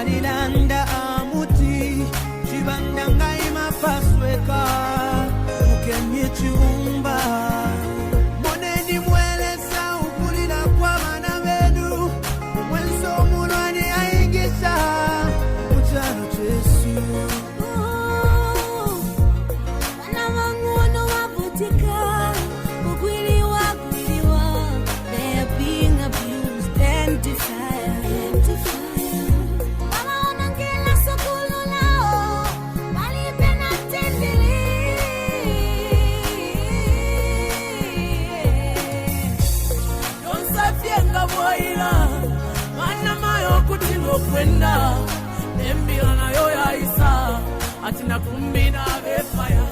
Marilanda amuti Chibanda ngai mapasweka Mukemye chiumba Moneni mwelesa ukulila kwa mana benu Mwenso mulwani aingisha Uchano chesu Kwenda nembila na yo ya isa atina kumbina befaya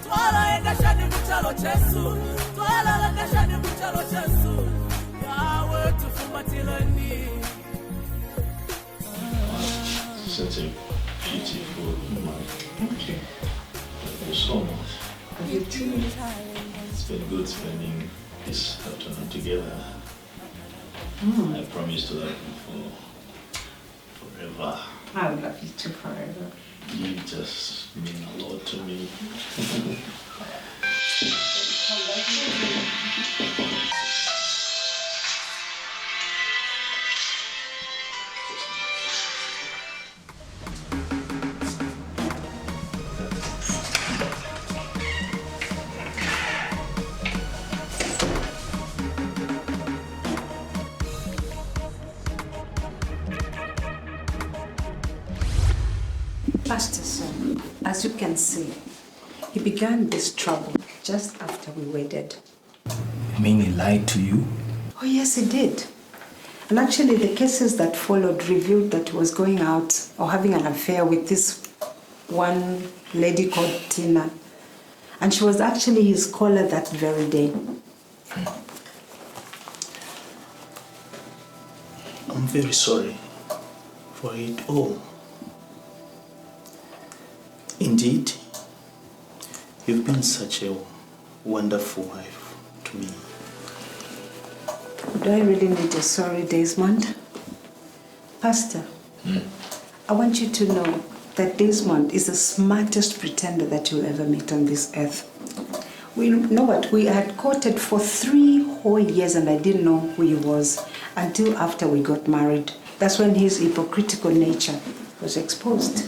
twala enda shani mchalo chesu twala enda shani mchalo chesu yawe tufumbatilani. Such a beautiful woman. Thank you. Thank you so much. You too. It's been good spending this afternoon together. I promise to love you forever. I will love you too forever. You just mean a lot to me. Pastor, son, as you can see, he began this trouble just after we wedded. You mean he lied to you? Oh, yes, he did. And actually, the cases that followed revealed that he was going out or having an affair with this one lady called Tina. And she was actually his caller that very day. I'm very sorry for it all. Indeed, you've been such a wonderful wife to me. Do I really need a sorry, Desmond? Pastor, I want you to know that Desmond is the smartest pretender that you'll ever meet on this earth. We know what? We had courted for 3 whole years and I didn't know who he was until after we got married. That's when his hypocritical nature was exposed.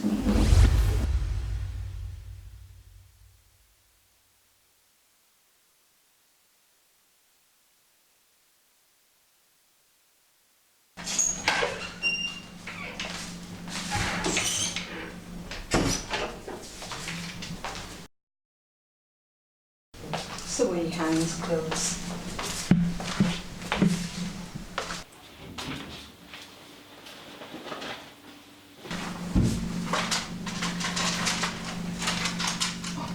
So where he hangs clothes.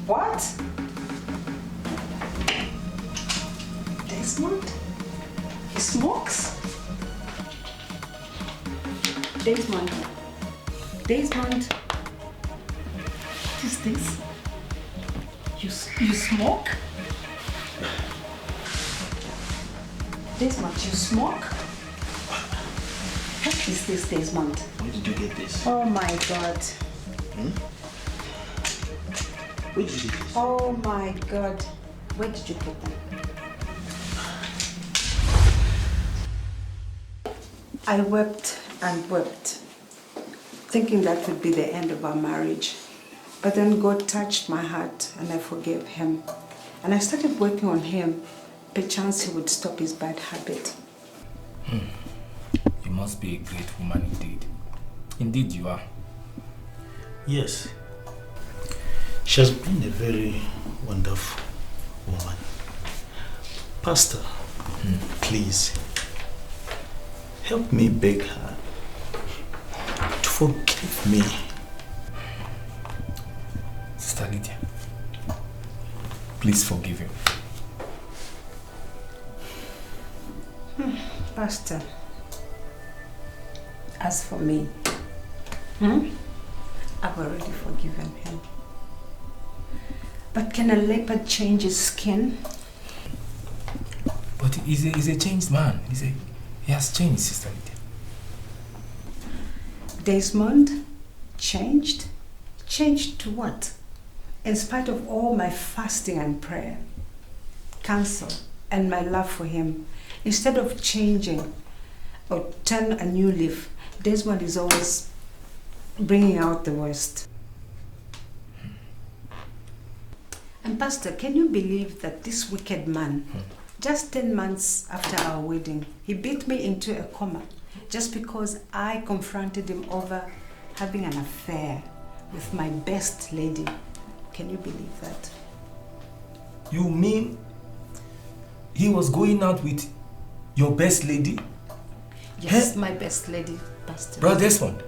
What? Desmond? He smokes? Desmond. Desmond. What is this? You smoke? Desmond, you smoke? What is this, Desmond? Where did you get this? Oh my God. Where did you get this? Oh my God. Where did you get them? I wept and wept, thinking that would be the end of our marriage. But then God touched my heart and I forgave him. And I started working on him. Perchance he would stop his bad habit. You must be a great woman indeed. Indeed you are. Yes. She has been a very wonderful woman. Pastor, please, help me beg her to forgive me. Sister Lydia, please forgive him. Pastor, as for me, I've already forgiven him. But can a leopard change his skin? But he's a changed man. He has changed, Sister Lydia. Desmond changed? Changed to what? In spite of all my fasting and prayer, counsel, and my love for him, instead of changing or turn a new leaf, Desmond is always bringing out the worst. And Pastor, can you believe that this wicked man, just 10 months after our wedding, he beat me into a coma just because I confronted him over having an affair with my best lady? Can you believe that? You mean he was going out with your best lady? Yes, my best lady, Pastor. Brother Desmond,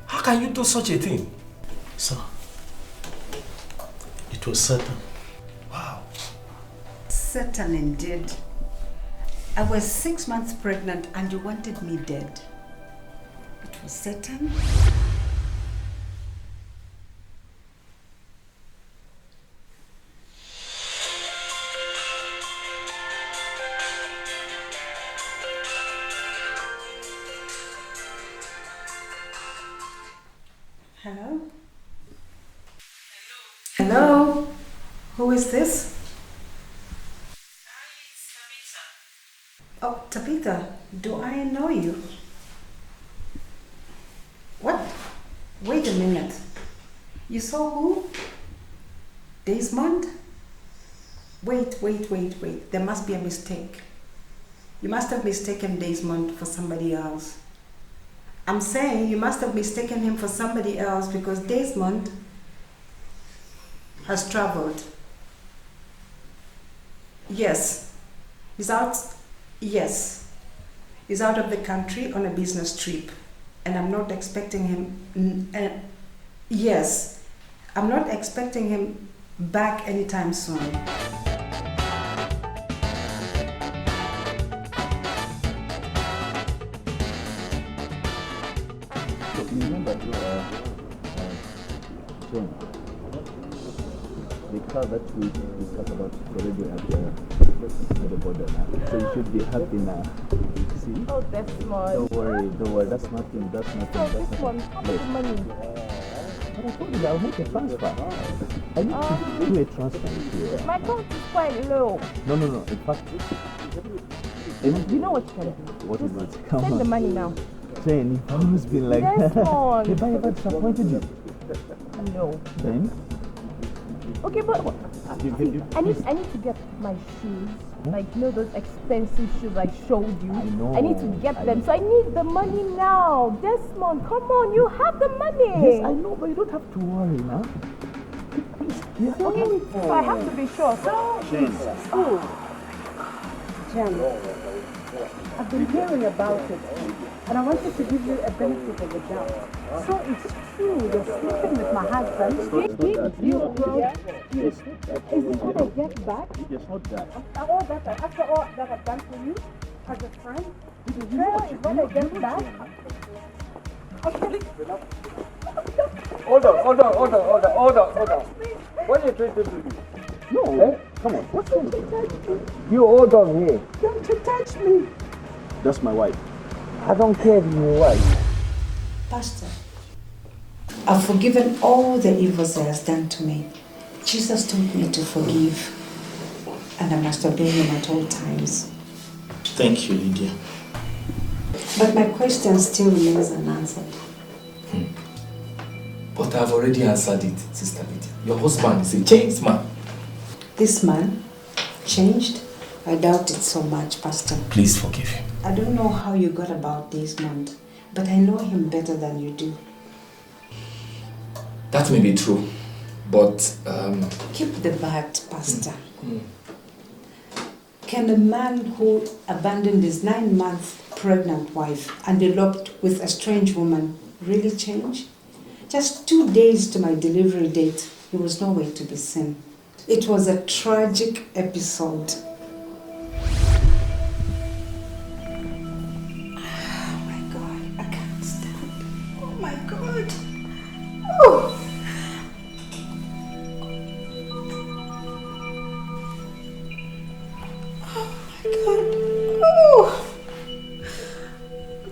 how can you do such a thing? Sir, it was Satan. Wow. Satan indeed. I was 6 months pregnant and you wanted me dead. It was Satan? Hello? Hello? Who is this? Oh, Tabitha, do I know you? What? Wait a minute. You saw who? Desmond? Wait. There must be a mistake. You must have mistaken Desmond for somebody else. I'm saying you must have mistaken him for somebody else because Desmond has traveled. Yes. He's out of the country on a business trip. And I'm not expecting him, I'm not expecting him back anytime soon. Remember, John, the car that we discussed about already at the border now. So you should be happy now. See? Oh, that's smart. Don't worry, that's nothing. So this one, how much money? But I told you that I'll make a transfer. I need to do a transfer here. My account is quite low. No. In fact, You know what you can do? what is it? Come Send on. the money now. Jane, you've always been like Yes, Mom. Have I ever disappointed you? No. Then? Okay, but You- I need to get my shoes. Like, you know those expensive shoes I showed you? I know. I need to get them. So I need the money now. Desmond, come on. You have the money. Yes, I know, but you don't have to worry now. Okay, so I have to be sure. So, Jen, I've been hearing about it, and I wanted to give you a benefit of the doubt. So it's true, you're sleeping with my husband. Is this what I get back? Yes, not that. After all that I've done for you as a friend, betrayal is what I get back? Okay. Hold on. What are you trying to do? No, come on. What's wrong? Don't touch me. You hold on here. Don't you touch me. That's my wife. I don't care if you're white. Pastor, I've forgiven all the evils he has done to me. Jesus told me to forgive, and I must obey him at all times. Thank you, Lydia. But my question still remains unanswered. But I've already answered it, Sister Lydia. Your husband is a changed man. This man changed? I doubt it so much, Pastor. Please forgive him. I don't know how you got about Desmond, but I know him better than you do. That may be true, but Keep the bad, Pastor. Can a man who abandoned his 9-month pregnant wife and eloped with a strange woman really change? Just 2 days to my delivery date, he was nowhere to be seen. It was a tragic episode. Oh my God, I can't stand. Oh my God. Oh. Oh my God. Oh.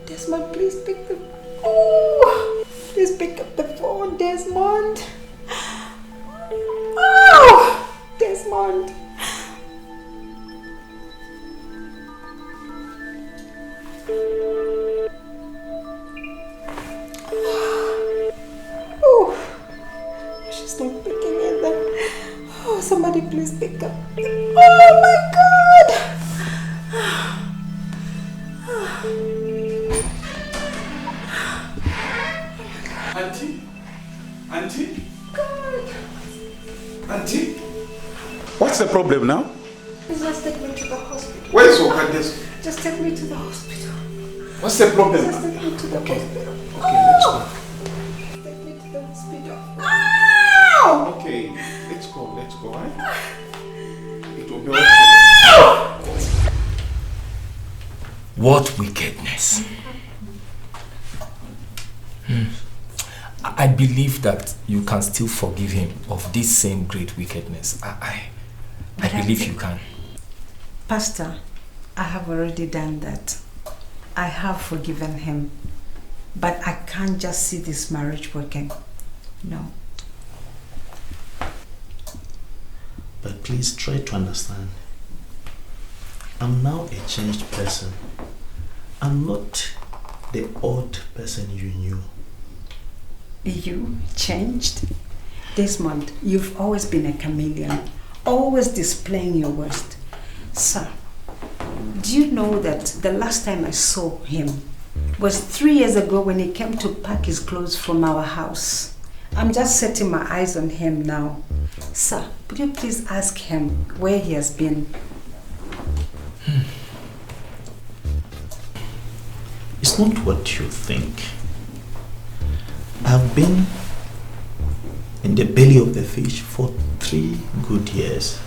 Desmond, please pick the. Oh. please pick up the phone, Desmond. Oh, Desmond. Oh, she's not picking either. Oh, somebody please pick up. Oh my God. Auntie? Auntie? God. Auntie? What's the problem now? Please just take me to the hospital. Where is Okandes? Just take me to the hospital. What's the problem? Just take me to the hospital. Okay, let's go. Take me to the hospital. Ow! Okay, let's go, right? It will be okay. What wickedness. I believe that you can still forgive him of this same great wickedness. I believe you can. Pastor, I have already done that. I have forgiven him. But I can't just see this marriage working. No. But please try to understand. I'm now a changed person. I'm not the old person you knew. You changed? Desmond, you've always been a chameleon, always displaying your worst. Sir, do you know that the last time I saw him was 3 years ago when he came to pack his clothes from our house? I'm just setting my eyes on him now. Sir, would you please ask him where he has been? It's not what you think. I've been in the belly of the fish for 3 good years.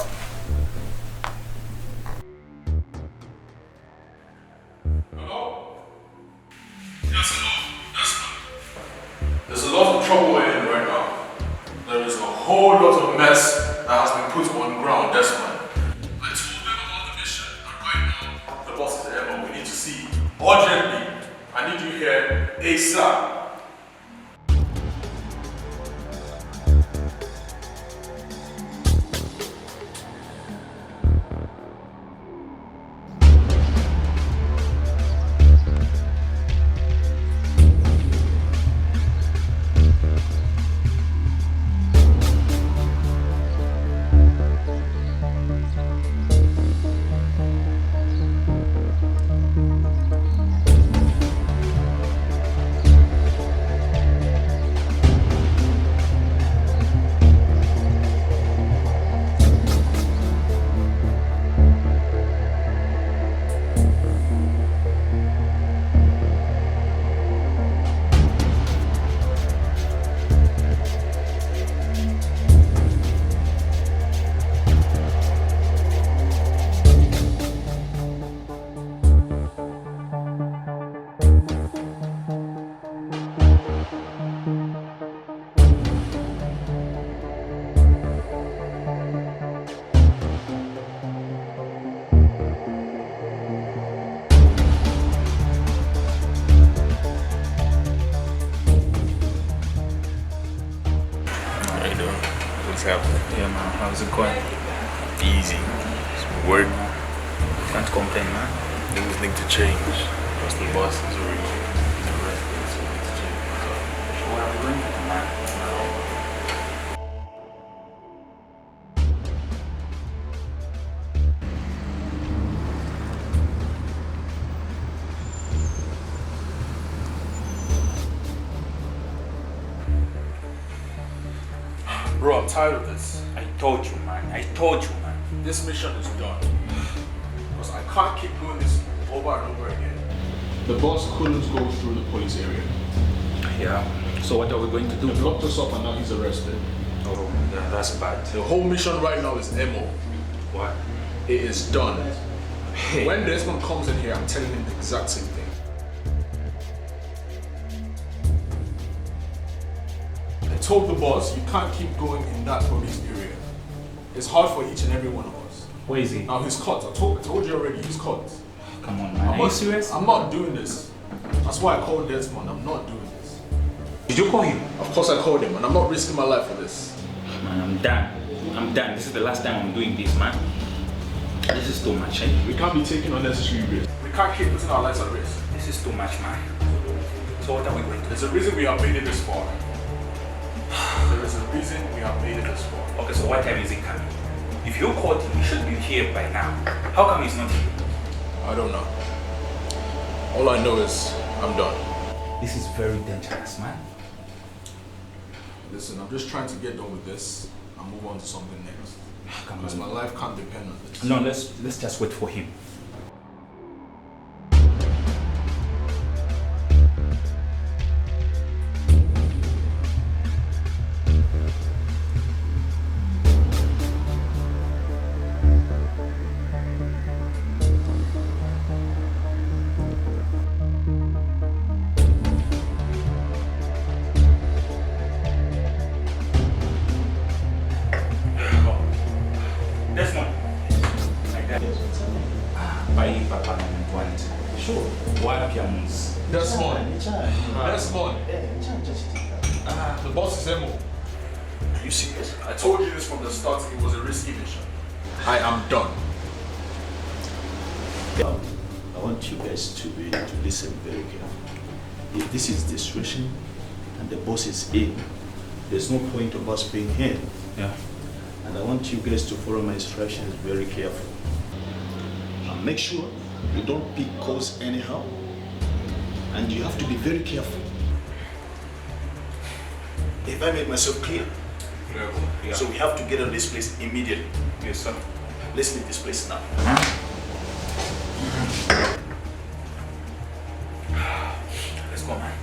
Hello? Yes, hello. Desmond. There's a lot of trouble we're in right now. There is a whole lot of mess that has been put on ground, Desmond. I told them about the mission, and right now, the boss is there, but we need to see urgently. I need you here ASAP. Yeah, man. How's it going? Easy. It's work. Can't complain, man. Things need to change. Because the boss is already arrested, so we need to change. So, what are we doing, man? Bro, I'm tired of this. I told you, man. This mission is done. Because I can't keep doing this over and over again. The boss couldn't go through the police area. Yeah. So what are we going to do? They locked us up and now he's arrested. Oh, yeah, that's bad. The whole mission right now is MO. What? It is done. Hey. When Desmond comes in here, I'm telling him the exact same thing. I told the boss, you can't keep going in that police area. It's hard for each and every one of us. Where is he? Now he's caught. I told you already, he's caught. Come on, man. Are you serious? I'm not doing this. That's why I called Desmond. I'm not doing this. Did you call him? Of course I called him, and I'm not risking my life for this. Man, I'm done. I'm done. This is the last time I'm doing this, man. This is too much, eh? We can't be taking unnecessary risks. We can't keep putting our lives at risk. This is too much, man. So what are we going to do? There's a reason we have made it this far. There is a reason we have made it this far. Okay, so what time is he coming? If you called him, he should be here by now. How come he's not here? I don't know. All I know is I'm done. This is very dangerous, man. Listen, I'm just trying to get done with this and move on to something next. Because my life can't depend on this. No, let's just wait for him. The boss is Emo. Are you serious? I told you this from the start, it was a risky mission. I am done. I want you guys to listen very carefully. If this is the situation and the boss is in, there's no point of us being here. Yeah. And I want you guys to follow my instructions very carefully. And make sure you don't pick calls anyhow. And you have to be very careful. If I made myself clear? Yeah. So we have to get on this place immediately. Yes, sir. Let's leave this place now. Let's go, man.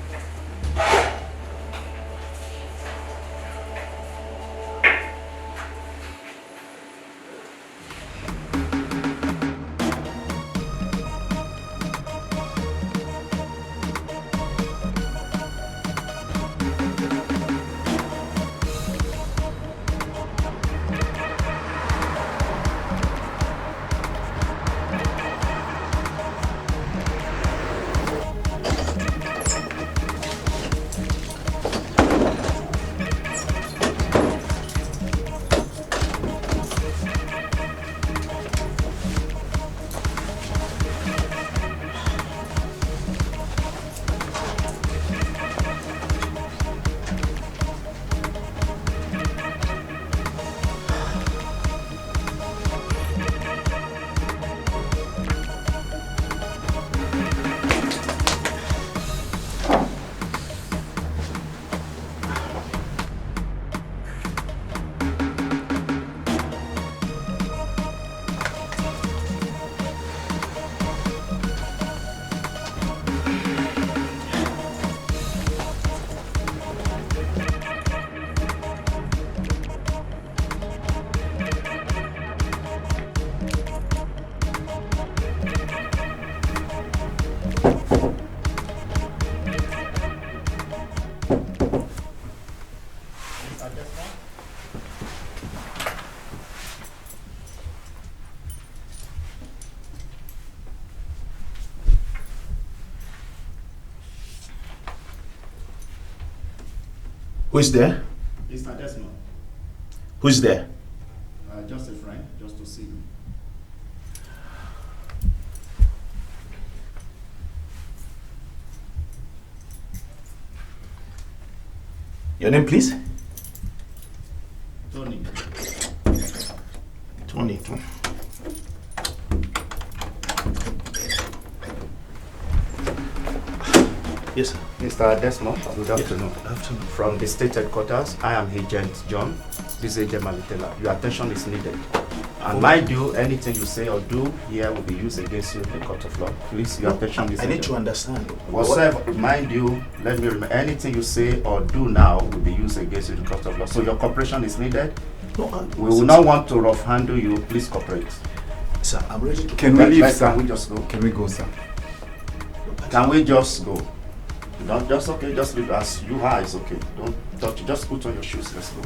Who's there? Mr. Desmond. Who's there? Just a friend, just to see you. Your name, please? Tony. Tony. Yes, sir. Mr. Desmond, good afternoon. Good afternoon. From the state headquarters, I am Agent John. This is Agent Malitela. Your attention is needed. And mind you, anything you say or do here will be used against you in the court of law. Please, your attention is needed. I need to understand. Whatsoever, mind you, let me remember, anything you say or do now will be used against you in the court of law. So your cooperation is needed. No, we will not want to rough handle you. Please cooperate. Sir, I'm ready to. Can we leave, sir? Can we just go? Can we go, sir? Can we just go? Don't just okay, just leave as you are, it's okay. Don't touch, just put on your shoes, let's go.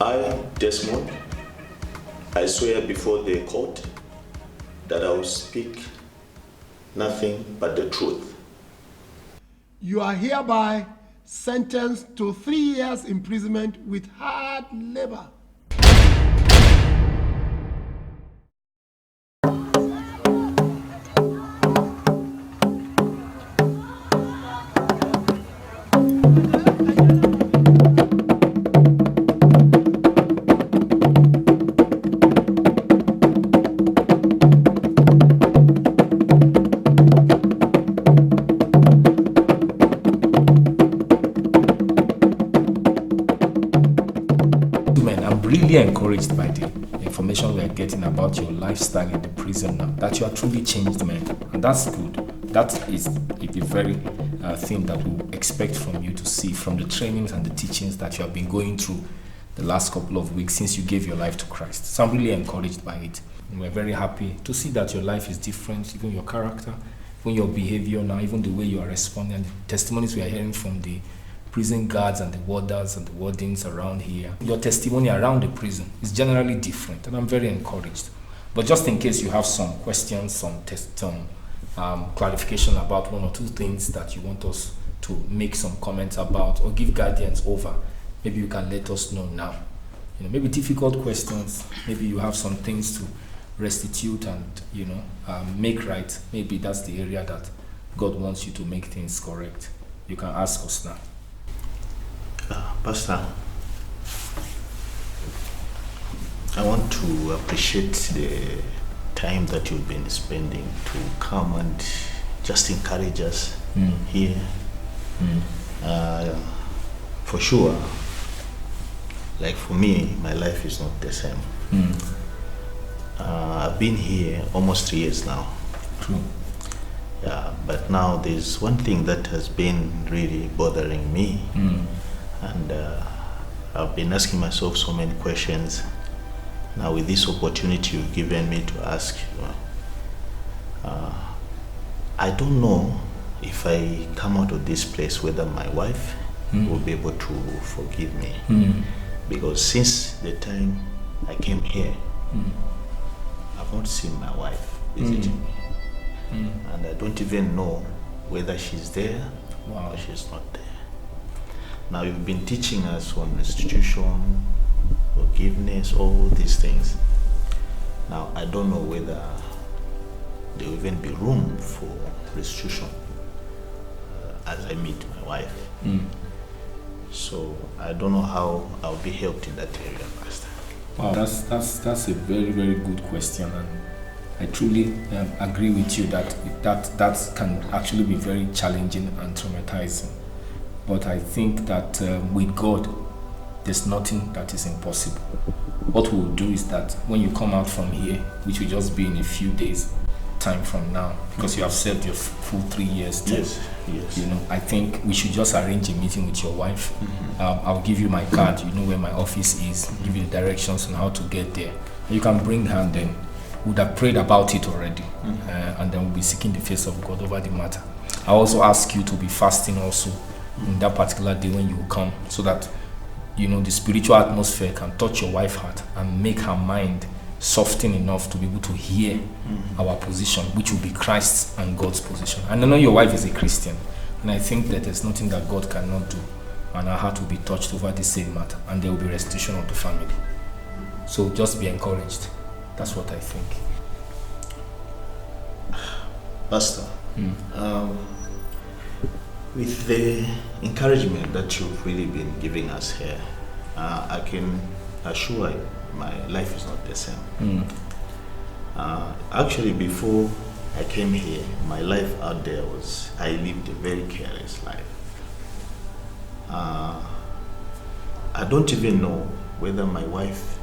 I, Desmond, I swear before the court that I will speak nothing but the truth. You are hereby sentenced to 3 years imprisonment with hard labor. Encouraged by the information we are getting about your lifestyle in the prison now, that you are truly changed man, and that's good. That is a very thing that we expect from you to see from the trainings and the teachings that you have been going through the last couple of weeks since you gave your life to Christ. So I'm really encouraged by it, and we're very happy to see that your life is different, even your character, even your behavior now, even the way you are responding, and the testimonies we are hearing from the prison guards and the warders and the wardens around here. Your testimony around the prison is generally different, and I'm very encouraged. But just in case you have some questions, some clarification about one or two things that you want us to make some comments about or give guidance over, maybe you can let us know now. Maybe difficult questions, maybe you have some things to restitute and make right. Maybe that's the area that God wants you to make things correct. You can ask us now. Pastor, I want to appreciate the time that you've been spending to come and just encourage us here. For sure, like for me, my life is not the same. I've been here almost 3 years now. True. Yeah, but now there's one thing that has been really bothering me. And I've been asking myself so many questions. Now with this opportunity you've given me to ask you, I don't know if I come out of this place whether my wife will be able to forgive me. Because since the time I came here, I've not seen my wife visiting me. And I don't even know whether she's there or she's not there. Now you've been teaching us on restitution, forgiveness, all these things. Now I don't know whether there will even be room for restitution as I meet my wife. So I don't know how I'll be helped in that area, Pastor. Wow, that's a very, very good question, and I truly agree with you that can actually be very challenging and traumatizing. But I think that with God, there's nothing that is impossible. What we'll do is that when you come out from here, which will just be in a few days time from now, because you have served your full 3 years term. Yes. I think we should just arrange a meeting with your wife. I'll give you my card, you know where my office is, give you the directions on how to get there. You can bring her, and then we would have prayed about it already, and then we'll be seeking the face of God over the matter. I also ask you to be fasting also in that particular day when you come, so that the spiritual atmosphere can touch your wife's heart and make her mind soften enough to be able to hear our position, which will be Christ's and God's position. And I know your wife is a Christian, and I think that there's nothing that God cannot do, and her heart will be touched over the same matter, and there will be restitution of the family. So just be encouraged. That's what I think. Pastor, with the encouragement that you've really been giving us here, I can assure you my life is not the same. Actually, before I came here, my life out there I lived a very careless life. I don't even know whether my wife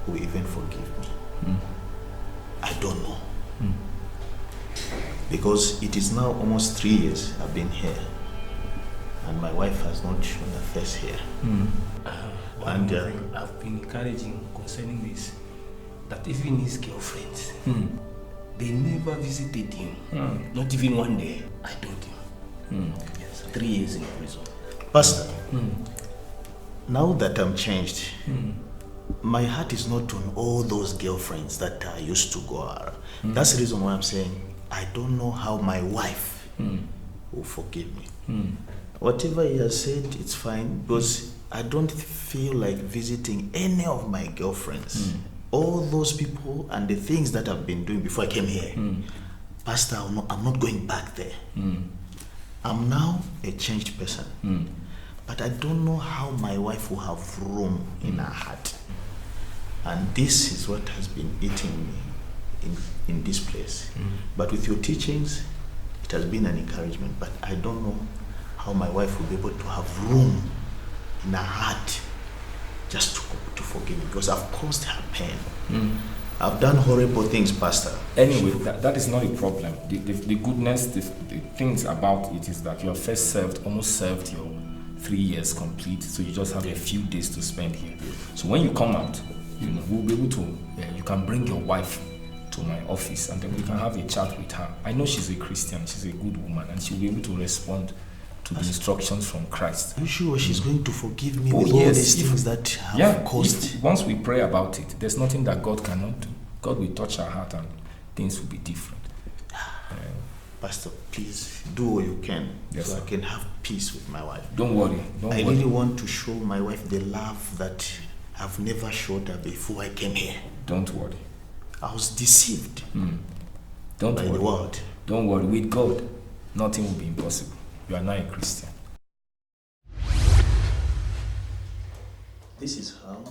will even forgive me. I don't know. Because it is now almost 3 years I've been here, and my wife has not shown her face here. And I've been encouraging concerning this, that even his girlfriends, they never visited him, not even one day. I told him. Yes, 3 years in prison. Pastor, now that I'm changed, my heart is not on all those girlfriends that I used to go around. That's the reason why I'm saying I don't know how my wife will forgive me. Whatever he has said, it's fine, because I don't feel like visiting any of my girlfriends. All those people and the things that I've been doing before I came here, Pastor, I'm not going back there. I'm now a changed person. But I don't know how my wife will have room in her heart. And this is what has been eating me in this place. But with your teachings, it has been an encouragement. But I don't know how my wife will be able to have room in her heart just to forgive me, because I've caused her pain. I've done horrible things, Pastor. Anyway, that is not a problem. The goodness, the things about it is that you have first almost served your 3 years complete, so you just have a few days to spend here. So when you come out, we'll be able to, you can bring your wife to my office and then we can have a chat with her. I know she's a Christian, she's a good woman, and she'll be able to respond to the instructions from Christ. Are you sure she's going to forgive me with all these things that have caused? Once we pray about it, there's nothing that God cannot do. God will touch her heart and things will be different. Pastor, please do what you can, yes, so sir. I can have peace with my wife. Don't worry. I really want to show my wife the love that I've never showed her before I came here. Don't worry. I was deceived by the world. Don't worry. With God, nothing will be impossible. You are now a Christian. This is how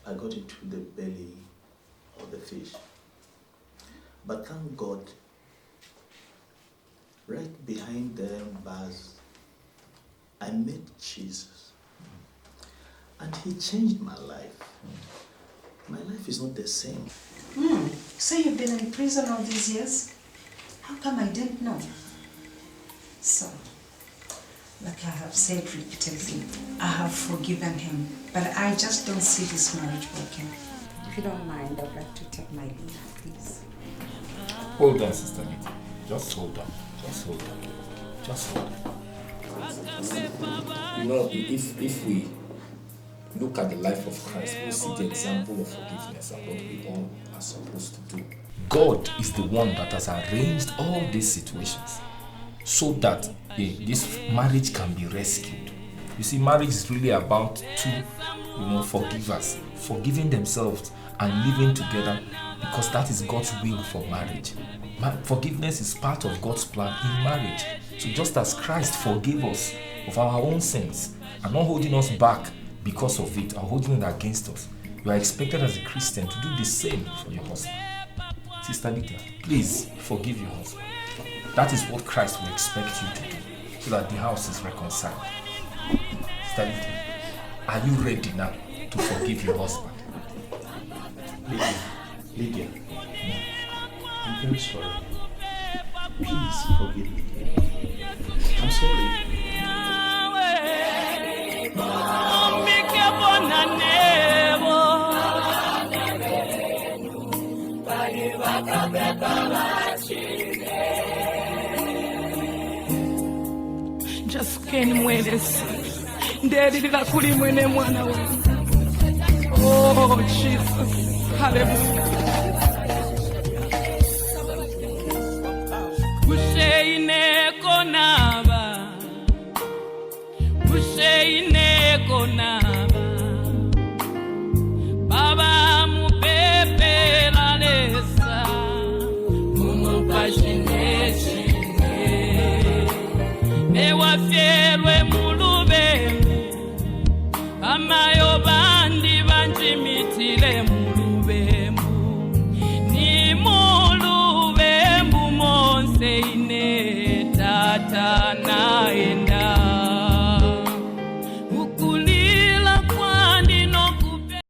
I got into the belly of the fish. But thank God, right behind them bars, I met Jesus. And he changed my life. My life is not the same. So you've been in prison all these years? How come I didn't know? So, like I have said repeatedly, I have forgiven him, but I just don't see this marriage working. If you don't mind, I'd like to take my leave, please. Hold on, Sister Lydia. Just hold on. Just hold on. Just hold on. If we look at the life of Christ, we'll see the example of forgiveness and what we all are supposed to do. God is the one that has arranged all these situations so that this marriage can be rescued. You see, marriage is really about two forgivers, forgiving themselves and living together, because that is God's will for marriage. Forgiveness is part of God's plan in marriage. So just as Christ forgave us of our own sins and not holding us back because of it or holding it against us, you are expected as a Christian to do the same for your husband. Sister Lydia, please forgive your husband. That is what Christ will expect you to do, so that the house is reconciled. Sister Lydia, are you ready now to forgive your husband? Lydia, I'm very sorry. Please forgive me. I'm sorry. Just can't mwelesi ndelilila kuli mwene mwana we. Oh Jesus, hallelujah. Kusheine konaba, kusheine konaba, baba mupepe la lesa, mumupashine chine, mewa fierwe